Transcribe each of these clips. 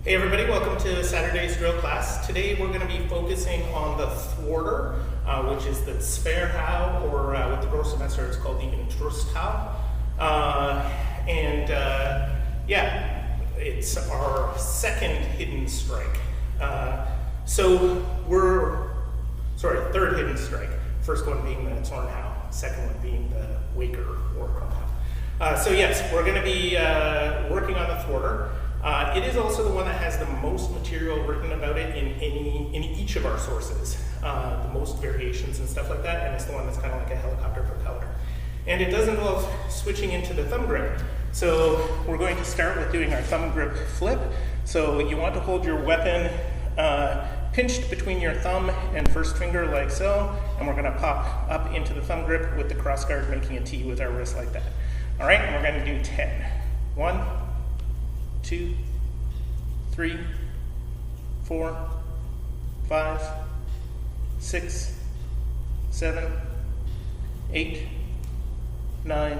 Hey everybody, welcome to Saturday's drill class. Today we're going to be focusing on the thwarter, which is the Zwerchhau, or with the growth semester it's called the instructor. Yeah, it's our second hidden strike. Third hidden strike. First one being the Zwerchhau, second one being the Waker or Kronhau. So yes, we're going to be working on the thwarter. It is also the one that has the most material written about it in each of our sources, the most variations and stuff like that, and it's the one that's kind of like a helicopter propeller. And it does involve switching into the thumb grip. So we're going to start with doing our thumb grip flip. So you want to hold your weapon pinched between your thumb and first finger like so, and we're going to pop up into the thumb grip with the cross guard making a T with our wrist like that. All right, and we're going to do 10. 1, 2, 3, 4, 5, 6, 7, 8, 9,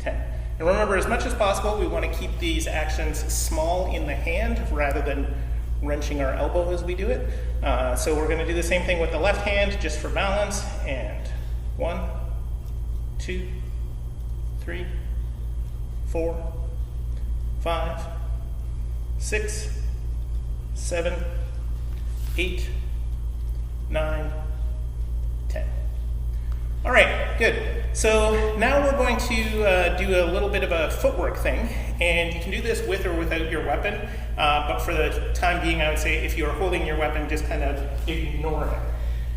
10. And remember, as much as possible, we want to keep these actions small in the hand rather than wrenching our elbow as we do it. So we're going to do the same thing with the left hand just for balance. And 1, 2, 3, 4, 5, 6, 7, 8, 9, 10. All right, good. So now we're going to do a little bit of a footwork thing, and you can do this with or without your weapon, but for the time being, I would say if you're holding your weapon, just kind of ignore it.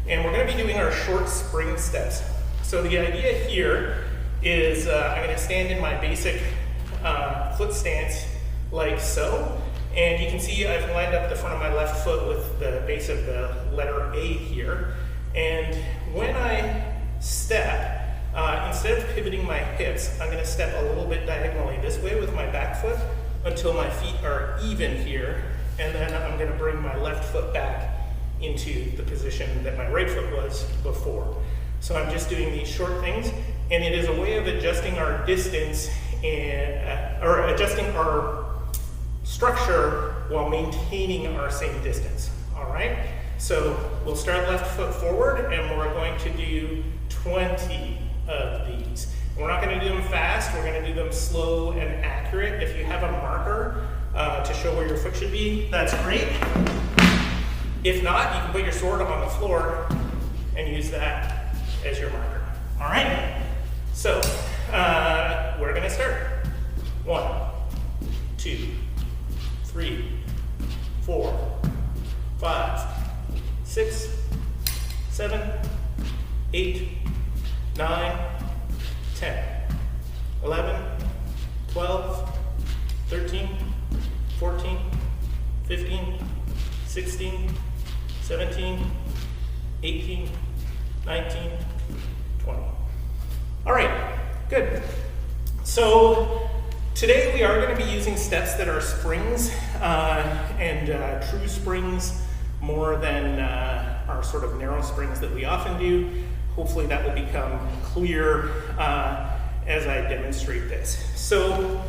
And we're going to be doing our short spring steps. So the idea here is I'm going to stand in my basic foot stance like so, and you can see I've lined up the front of my left foot with the base of the letter A here, and when I step, instead of pivoting my hips, I'm going to step a little bit diagonally this way with my back foot until my feet are even here, and then I'm going to bring my left foot back into the position that my right foot was before. So I'm just doing these short things, and it is a way of adjusting our distance or adjusting our structure while maintaining our same distance. All right, so we'll start left foot forward, and we're going to do 20 of these. We're not going to do them fast, we're going to do them slow and accurate. If you have a marker to show where your foot should be, that's great. If not, you can put your sword on the floor and use that as your marker. All right, so we're going to start. 1, 2, 3, 4, 5, 6, 7, 8, 9, 10, 11, 12, 13, 14, 15, 16, 17, 18, 19, 20. All right, good. So today we are going to be using steps that are springs and true springs more than our sort of narrow springs that we often do. Hopefully that will become clear as I demonstrate this. So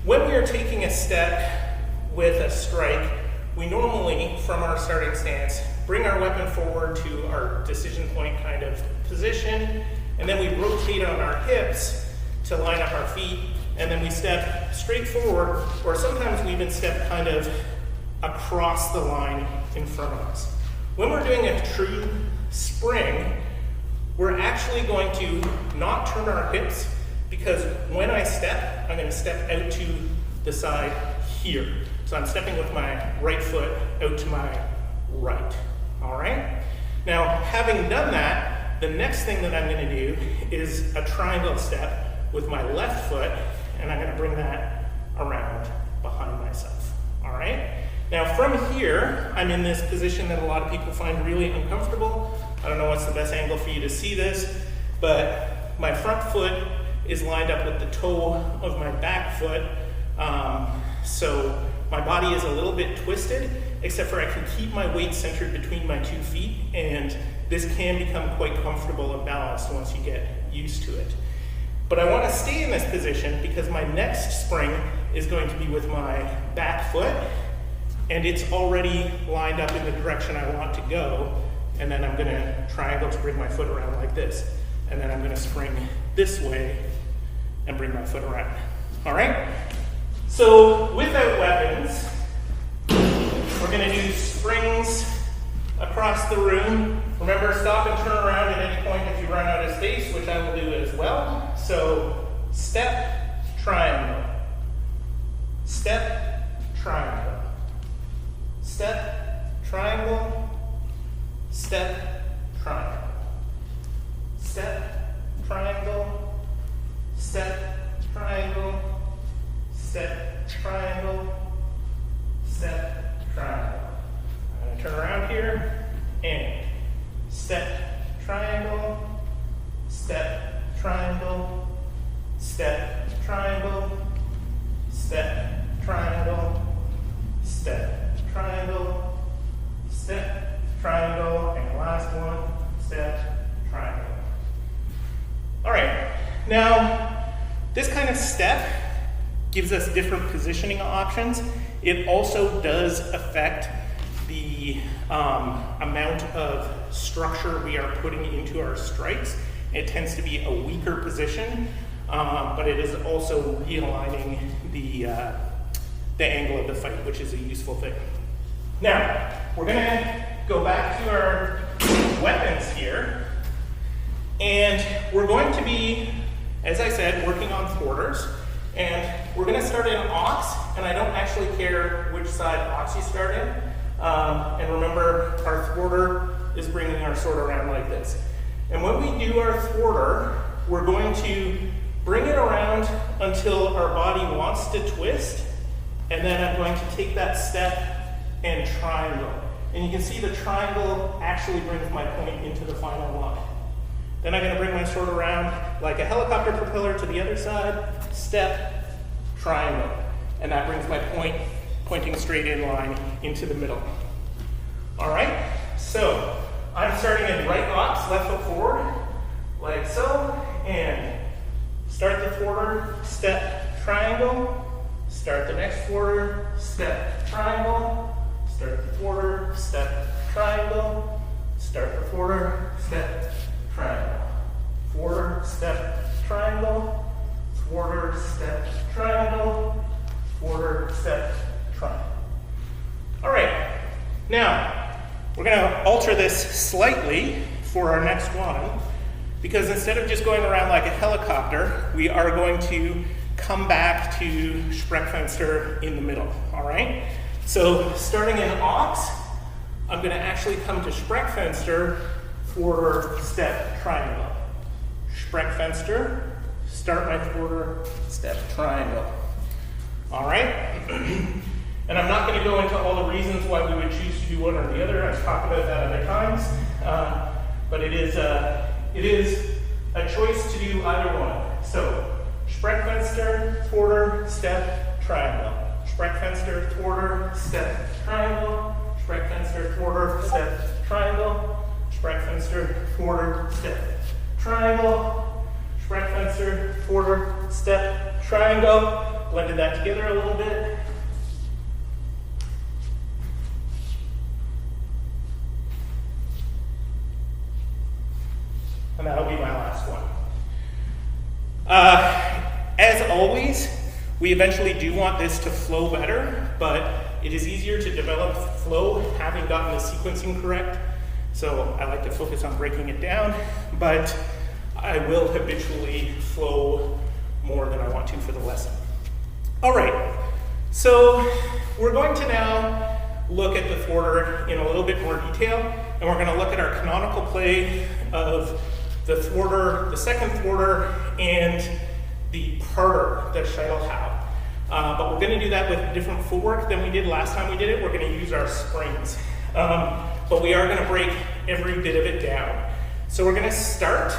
when we are taking a step with a strike, we normally, from our starting stance, bring our weapon forward to our decision point kind of position, and then we rotate on our hips to line up our feet, and then we step straight forward, or sometimes we even step kind of across the line in front of us. When we're doing a true spring, we're actually going to not turn our hips, because when I step, I'm going to step out to the side here. So I'm stepping with my right foot out to my right. All right? Now, having done that, the next thing that I'm going to do is a triangle step with my left foot, and I'm going to bring that around behind myself. All right? Now, from here, I'm in this position that a lot of people find really uncomfortable. I don't know what's the best angle for you to see this, but my front foot is lined up with the toe of my back foot. So my body is a little bit twisted, except for I can keep my weight centered between my 2 feet, and this can become quite comfortable and balanced once you get used to it. But I want to stay in this position because my next spring is going to be with my back foot, and it's already lined up in the direction I want to go, and then I'm gonna triangle to bring my foot around like this, and then I'm gonna spring this way and bring my foot around. All right? So without weapons, we're gonna do springs across the room. Remember, stop and turn around at any point if you run out of space, which I will do as well. So step, triangle. Step, triangle. Step, triangle. Step, triangle. Step, triangle. Step, triangle. Step, triangle. Step, triangle. I'm going to turn around here and step, triangle. Step, triangle. Step, triangle. Step, triangle. Step, triangle. Step, triangle. And last one, step, triangle. All right, now this kind of step gives us different positioning options. It also does affect the amount of structure we are putting into our strikes. It tends to be a weaker position, but it is also realigning the angle of the fight, which is a useful thing. Now, we're gonna go back to our weapons here, and we're going to be, as I said, working on thwarters, and we're gonna start in ox, and I don't actually care which side ox you start in. And remember, our thwarter is bringing our sword around like this. And when we do our thwarter, we're going to bring it around until our body wants to twist, and then I'm going to take that step and triangle. And you can see the triangle actually brings my point into the final line. Then I'm going to bring my sword around like a helicopter propeller to the other side, step, triangle. And that brings my point pointing straight in line into the middle. All right, so I'm starting in right ox, left foot forward, like so, and start the thwarter, step, triangle, start the next thwarter, step, triangle, start the thwarter, step, triangle, start the thwarter, step, triangle, thwarter, step, triangle, thwarter, step, triangle, thwarter, step, triangle. All right, now we're going to alter this slightly for our next one, because instead of just going around like a helicopter, we are going to come back to Spreckfenster in the middle, all right? So starting in ox, I'm going to actually come to Spreckfenster for step, triangle. Spreckfenster, start my thwarter, step, triangle. All right? And I'm not going to go into all the reasons why we would choose to do one or the other. I've talked about that other times. But it is a choice to do either one. So, Spreckfenster, thwarter, step, triangle. Spreckfenster, thwarter, step, triangle. Spreckfenster, thwarter, step, triangle. Spreckfenster, thwarter, step, triangle. Spreckfenster, thwarter, step, triangle. Blended that together a little bit. And that'll be my last one. As always, we eventually do want this to flow better, but it is easier to develop flow having gotten the sequencing correct. So I like to focus on breaking it down, but I will habitually flow more than I want to for the lesson. All right, so we're going to now look at the thwarter in a little bit more detail, and we're going to look at our canonical play of the thwarter, the second thwarter, and the parter, the Scheitelhau. But we're going to do that with different footwork than we did last time we did it. We're going to use our springs. But we are going to break every bit of it down. So we're going to start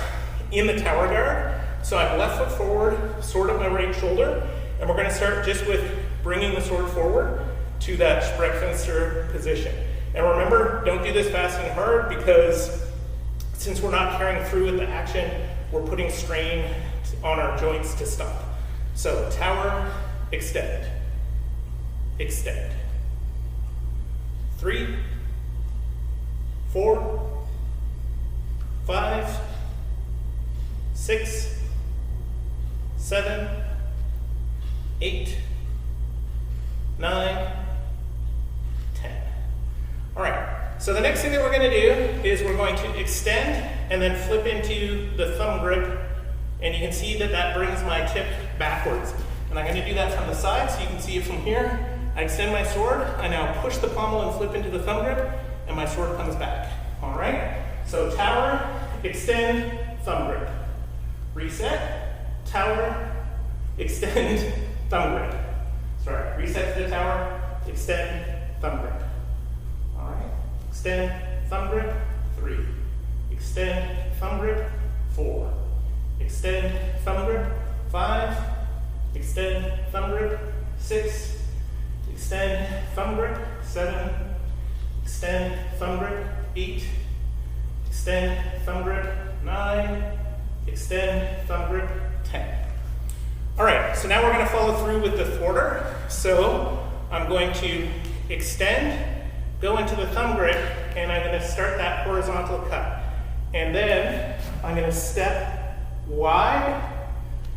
in the tower guard. So I'm left foot forward, sword at my right shoulder, and we're going to start just with bringing the sword forward to that Spreckfenster position. And remember, don't do this fast and hard, because since we're not carrying through with the action, we're putting strain on our joints to stop. So tower, extend, extend, 3, 4, 5, 6, 7, 8, 9, 10. All right, so the next thing that we're going to do is we're going to extend and then flip into the thumb grip, and you can see that that brings my tip backwards. And I'm going to do that from the side so you can see it from here. I extend my sword, I now push the pommel and flip into the thumb grip, and my sword comes back. All right, so tower, extend, thumb grip. Reset, tower, extend, thumb grip. Sorry, reset to the tower, extend, thumb grip. All right, extend, thumb grip, 3. Extend, thumb grip, 4. Extend, thumb grip, 5. Extend, thumb grip, 6. Extend, thumb grip, 7. Extend, thumb grip, 8. Extend, thumb grip, 9. Extend, thumb grip, 10. All right, so now we're going to follow through with the thwarter. So I'm going to extend, go into the thumb grip, and I'm going to start that horizontal cut. And then I'm going to step wide,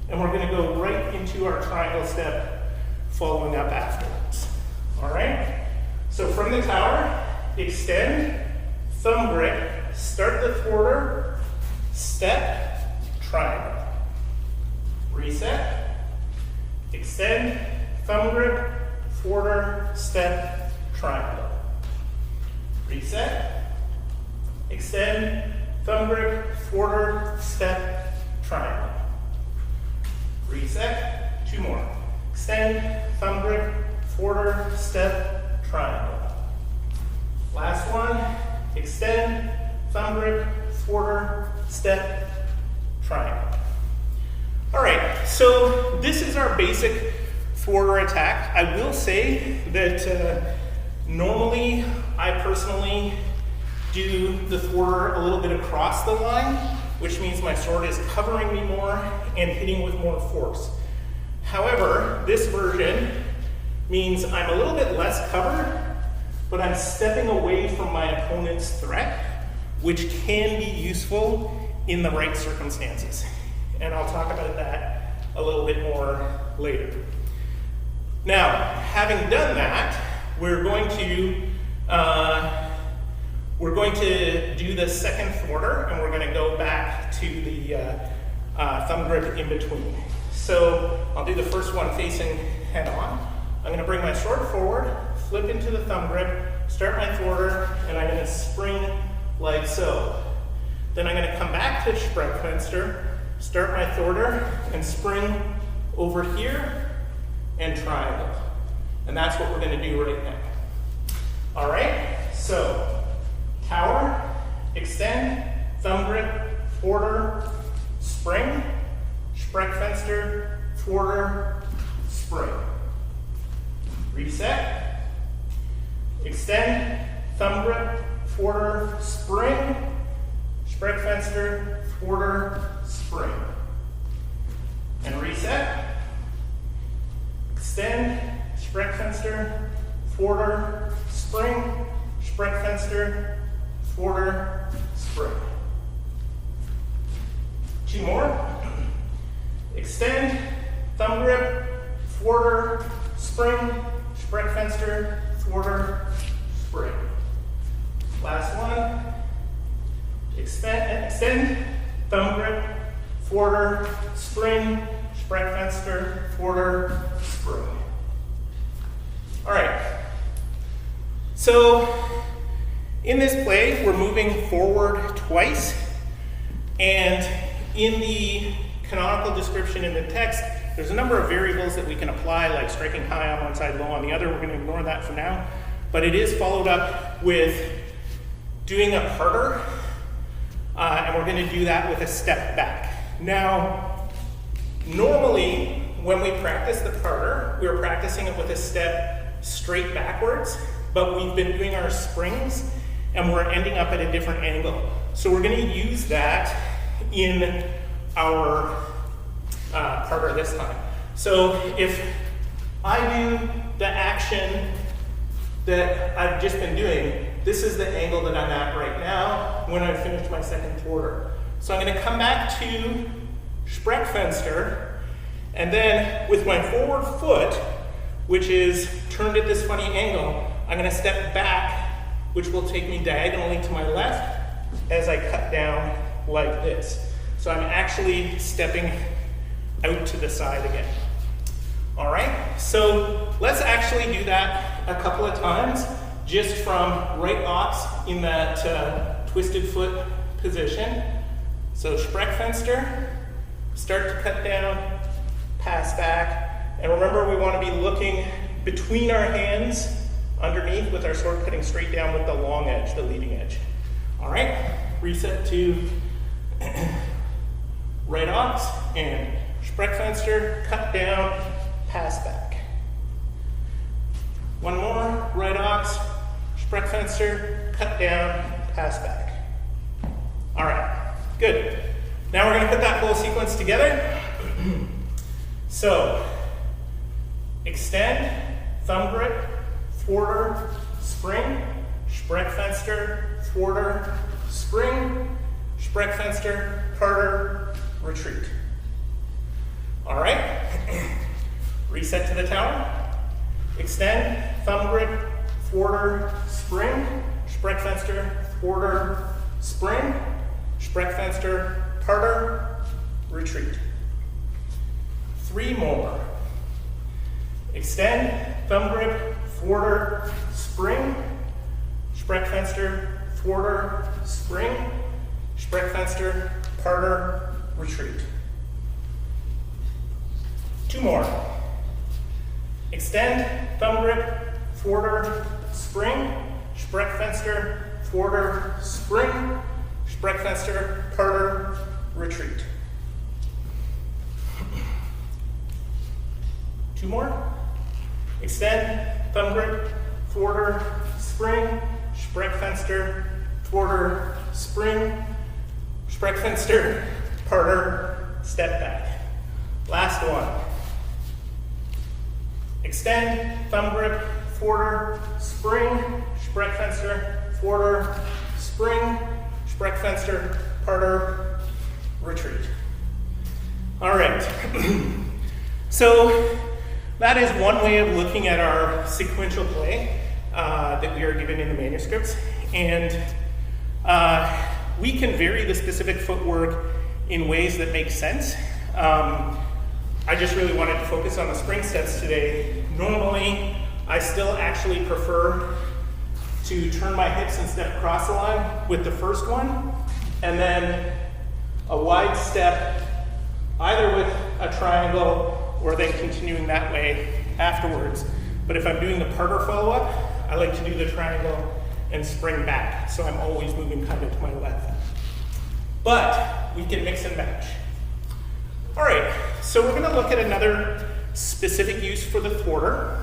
and we're going to go right into our triangle step following up afterwards. All right, so from the tower, extend, thumb grip, start the thwarter, step, triangle. Reset, extend, thumb grip, thwarter, step, triangle. Reset, extend, thumb grip, thwarter, step, triangle. Reset, 2 more. Extend, thumb grip, thwarter, step, triangle. Last one, extend, thumb grip, thwarter, step, triangle. All right, so this is our basic thwarter attack. I will say that normally I personally do the thwarter a little bit across the line, which means my sword is covering me more and hitting with more force. However, this version means I'm a little bit less covered, but I'm stepping away from my opponent's threat, which can be useful in the right circumstances. And I'll talk about that a little bit more later. Now, having done that, we're going to do the second thwarter, and we're going to go back to the thumb grip in between. So I'll do the first one facing head on. I'm going to bring my sword forward, flip into the thumb grip, start my thwarter, and I'm going to spring like so. Then I'm going to come back to Sprechfenster, start my thwarter, and spring over here and triangle. And that's what we're going to do right now. All right, so tower, extend, thumb grip, thwarter, spring, Sprechfenster, thwarter, spring. Reset, extend, thumb grip, thwarter, spring, Sprechfenster, thwarter, spring. And reset, extend, Sprechfenster, thwarter, spring, Sprechfenster, thwarter, spring. 2 more. Extend, thumb grip, thwarter, spring, Sprechfenster, thwarter, spring. Last one. Extend, thumb grip, thwarter, spring, Sprechfenster, thwarter, spring. All right. So in this play, we're moving forward twice, and in the canonical description in the text, there's a number of variables that we can apply, like striking high on one side, low on the other. We're going to ignore that for now, but it is followed up with doing a parter, and we're going to do that with a step back. Now, normally when we practice the parter, we're practicing it with a step straight backwards, but we've been doing our springs and we're ending up at a different angle. So we're going to use that in our parter this time. So if I do the action that I've just been doing, this is the angle that I'm at right now when I finished my second thwarter. So I'm going to come back to Sprechfenster, and then with my forward foot, which is turned at this funny angle, I'm going to step back, which will take me diagonally to my left as I cut down like this. So I'm actually stepping out to the side again. All right, so let's actually do that a couple of times, just from right ox in that twisted foot position. So Sprechfenster, start to cut down, pass back, and remember we want to be looking between our hands underneath with our sword cutting straight down with the long edge, the leading edge. All right, reset to right ox and Sprechfenster, cut down, pass back. One more, right ox, Sprechfenster, cut down, pass back. All right, good. Now we're going to put that whole sequence together. So, extend, thumb grip, thwarter, spring, Sprechfenster, thwarter, spring, Sprechfenster, parter, retreat. All right, reset to the tower. Extend, thumb grip, thwarter, spring, Sprechfenster, thwarter, spring, Sprechfenster, parter, retreat. 3 more. Extend, thumb grip, thwarter, spring, Sprechfenster, thwarter, spring, Sprechfenster, parter, retreat. 2 more. Extend, thumb grip, thwarter, spring, Sprechfenster, thwarter, spring, Sprechfenster, parter, retreat. 2 more. Extend, thumb grip, thwarter, spring, Sprechfenster, thwarter, spring, Sprechfenster, parter, step back. Last one. Extend, thumb grip, thwarter, spring, Sprechfenster, thwarter, spring, Sprechfenster, parter, retreat. All right. So that is one way of looking at our sequential play that we are given in the manuscripts. And we can vary the specific footwork in ways that make sense. I just really wanted to focus on the spring steps today. Normally, I still actually prefer to turn my hips and step across the line with the first one, and then a wide step, either with a triangle or then continuing that way afterwards. But if I'm doing the parter follow-up, I like to do the triangle and spring back, so I'm always moving kind of to my left. But we can mix and match. All right, so we're gonna look at another specific use for the thwarter.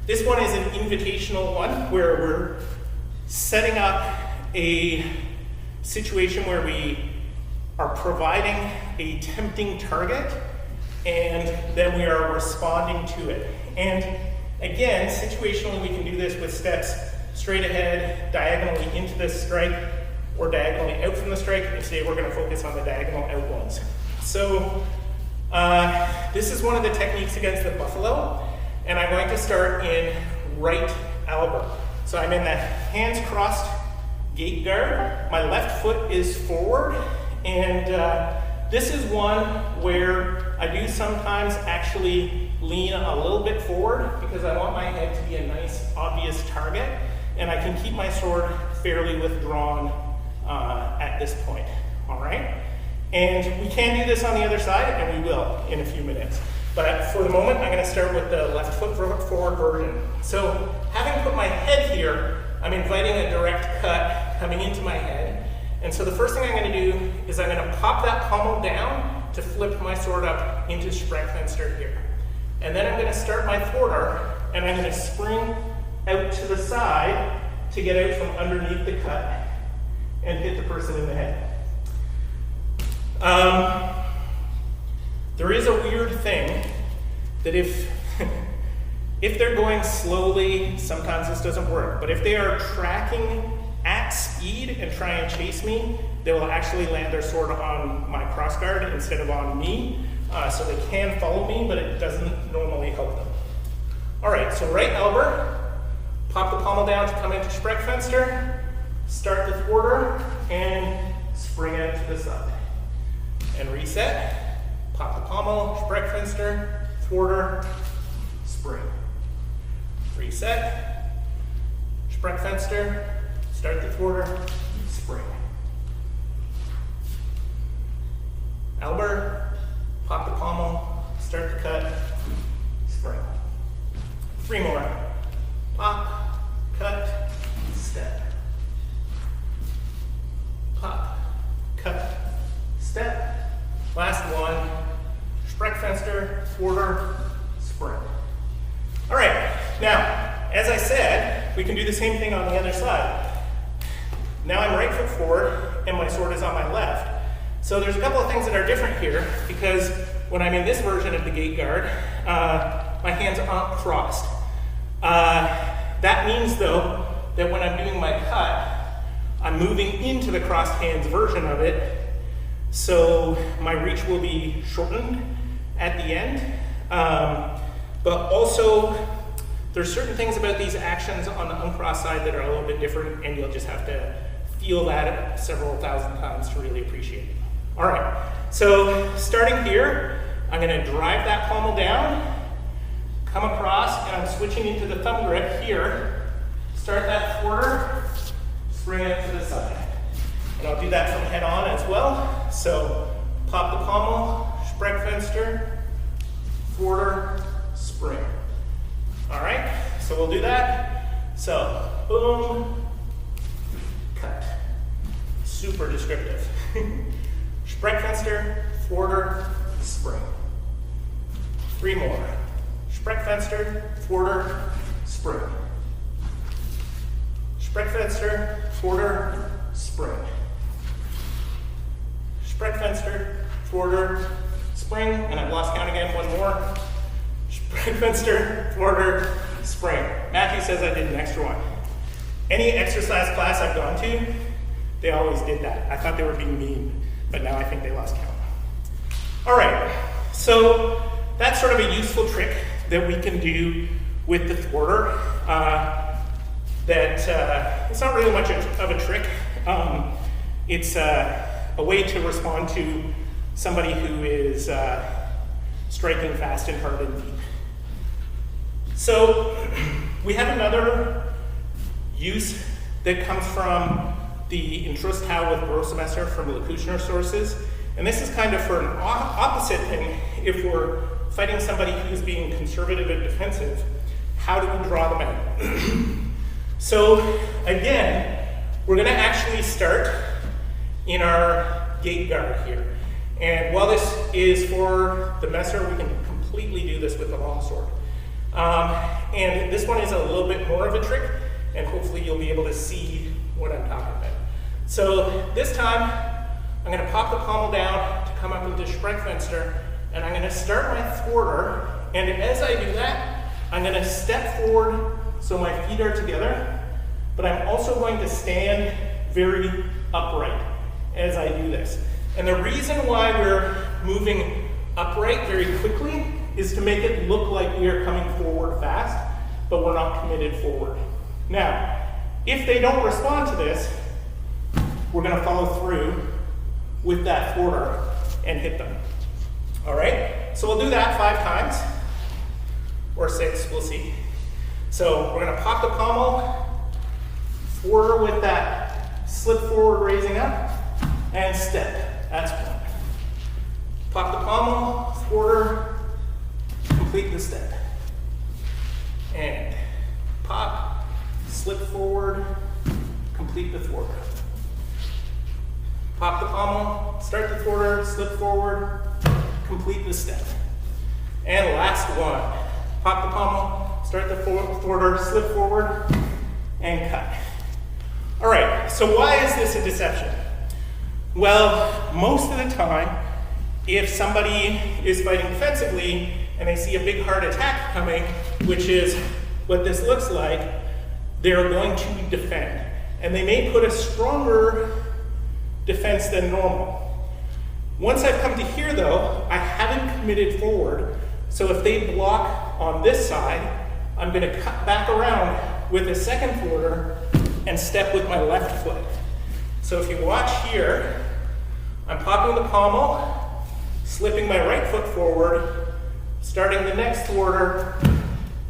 This one is an invitational one where we're setting up a situation where we are providing a tempting target and then we are responding to it. And again, situationally we can do this with steps straight ahead, diagonally into the strike, or diagonally out from the strike, and today we're going to focus on the diagonal out ones. So this is one of the techniques against the buffalo, and I'm going to start in right elbow. So I'm in the hands crossed gate guard, my left foot is forward, and this is one where I do sometimes actually lean a little bit forward because I want my head to be a nice obvious target, and I can keep my sword fairly withdrawn at this point, all right? And we can do this on the other side, and we will in a few minutes. But for the moment, I'm gonna start with the left foot forward version. So having put my head here, I'm inviting a direct cut coming into my head. And so the first thing I'm gonna do is I'm gonna pop that pommel down to flip my sword up into Sprechfenster here. And then I'm gonna start my thwarter, and I'm gonna spring out to the side to get out from underneath the cut and hit the person in the head. There is a weird thing that if If they're going slowly, sometimes this doesn't work. But if they are tracking at speed and try and chase me, they will actually land their sword on my crossguard instead of on me. So they can follow me, but it doesn't normally help them. All right, so right elbow, pop the pommel down to come into Spreckfenster, start the thwarter, and spring out to the side. And reset, pop the pommel, Spreckfenster, thwarter, spring. Reset, Spreckfenster, start the thwarter, spring. Elbow, pop the pommel, start the cut, spring. 3 more. Pop, cut, step. Pop, cut, step. Last one. Spreckfenster, thwarter, spring. All right, now, as I said, we can do the same thing on the other side. Now I'm right foot forward, and my sword is on my left. So there's a couple of things that are different here, because when I'm in this version of the gate guard, my hands aren't crossed. That means, though, that when I'm doing my cut, I'm moving into the crossed hands version of it, so my reach will be shortened at the end. But also, there's certain things about these actions on the uncrossed side that are a little bit different, and you'll just have to feel that several thousand times to really appreciate it. All right, so starting here, I'm gonna drive that pommel down, come across, and I'm switching into the thumb grip here. Start that thwarter, spring it to the side. And I'll do that from head on as well. So pop the pommel, Spreckfenster, thwarter, spring. All right, so we'll do that. So boom, cut. Super descriptive. Spreckfenster, thwarter, spring. 3 more. Spreckfenster, thwarter, spring. Spreckfenster, thwarter, spring. Spreckfenster, thwarter, spring, and I've lost count again, 1 more. Spreckfenster, thwarter, spring. Matthew says I did an extra one. Any exercise class I've gone to, they always did that. I thought they were being mean, but now I think they lost count. All right, so that's sort of a useful trick that we can do with the thwarter. It's not really much of a trick. It's a way to respond to somebody who is striking fast and hard and deep. So we have another use that comes from the Intrustau with Großmesser from Locutioner sources. And this is kind of for an opposite thing. If we're fighting somebody who's being conservative and defensive, how do we draw them out? So again, we're gonna actually start in our gate guard here. And while this is for the messer, we can completely do this with the longsword. And this one is a little bit more of a trick, and hopefully you'll be able to see what I'm talking about. So this time, I'm gonna pop the pommel down to come up into Spreckfenster, and I'm gonna start my thwarter, and as I do that, I'm gonna step forward so my feet are together, but I'm also going to stand very upright as I do this. And the reason why we're moving upright very quickly is to make it look like we are coming forward fast, but we're not committed forward. Now, if they don't respond to this, we're gonna follow through with that thwarter and hit them. All right, so we'll do that 5 times, or 6, we'll see. So we're gonna pop the pommel, thwarter with that slip forward raising up, and step, that's 1. Pop the pommel, thwarter, complete the step. And pop, slip forward, complete the thwarter. Pop the pommel, start the thwarter, slip forward, complete the step. And last one. Pop the pommel, start the thwarter, slip forward, and cut. All right, so why is this a deception? Well, most of the time, if somebody is fighting defensively and they see a big hard attack coming, which is what this looks like, they're going to defend. And they may put a stronger defense than normal. Once I've come to here though, I haven't committed forward. So if they block on this side, I'm going to cut back around with a second quarter and step with my left foot. So if you watch here, I'm popping the pommel, slipping my right foot forward, starting the next quarter,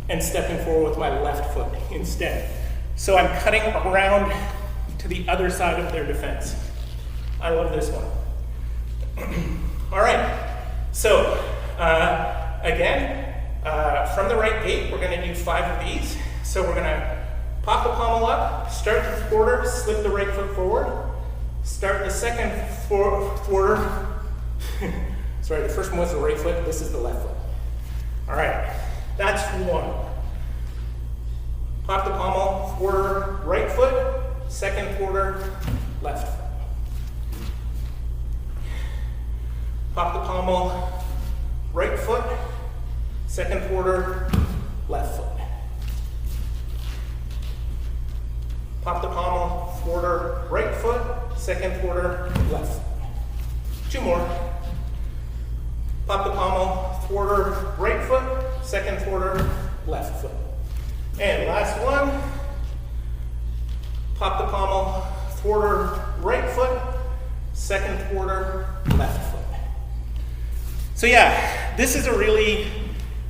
and stepping forward with my left foot instead. So I'm cutting around to the other side of their defense. I love this one. All right, so again, from the right gate, we're going to do 5 of these. So we're going to pop the pommel up, start the quarter, slip the right foot forward, start the second quarter. Sorry, the first one was the right foot, this is the left foot. All right, that's 1. Pop the pommel, quarter, right foot, second quarter, left foot. Pop the pommel, right foot, second quarter, left foot. Pop the pommel, quarter, right foot, second quarter, left foot. 2 more. Pop the pommel, quarter, right foot, second quarter, left foot. And last one. Pop the pommel, quarter, right foot, second quarter, left foot. So yeah, this is a really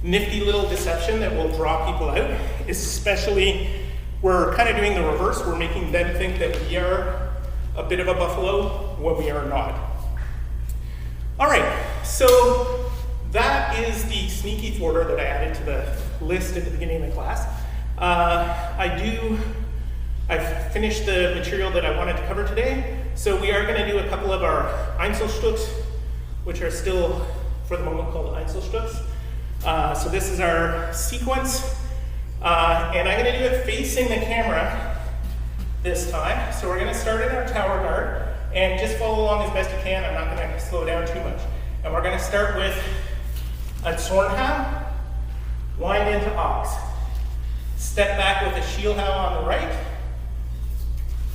nifty little deception that will draw people out, especially we're kind of doing the reverse. We're making them think that we are a bit of a buffalo when we are not. All right, so that is the sneaky thwarter that I added to the list at the beginning of the class. I've finished the material that I wanted to cover today, so we are going to do a couple of our Einzelstücks, which are still, for the moment, called Einzelstücks. So this is our sequence, and I'm going to do it facing the camera this time. So we're going to start in our tower guard, and just follow along as best you can. I'm not going to slow down too much. And we're going to start with a Zornhau, wind into ox. Step back with a Schielhau on the right,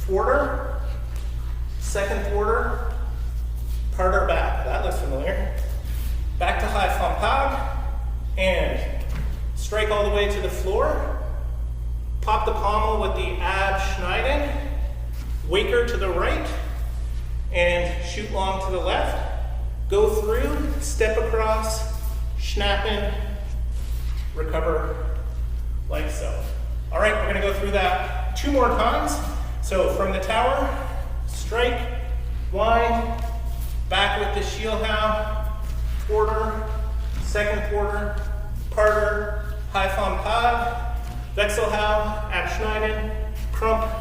quarter, second quarter, parter back. That looks familiar. Back to high Flampag, and strike all the way to the floor. Pop the pommel with the Abschneiden, waker to the right, and shoot long to the left. Go through, step across, schnappen, recover like so. All right, we're going to go through that 2 more times. So from the tower, strike, wind, back with the Schielhau, quarter, second quarter, parter, high Flampag, Wechselhau, Abschneiden, crump,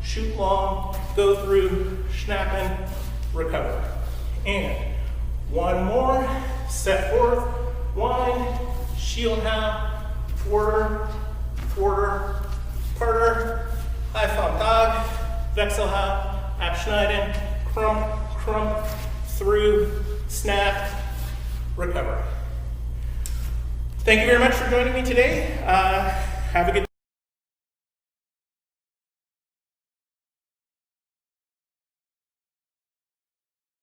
shoot long, go through, schnappen, recover. And 1 more, set forth, wind, Schielhau, quarter, quarter, parter, high Flampag, Wechselhau, Abschneiden, crump, crump, through, snap, recover. Thank you very much for joining me today. Have a good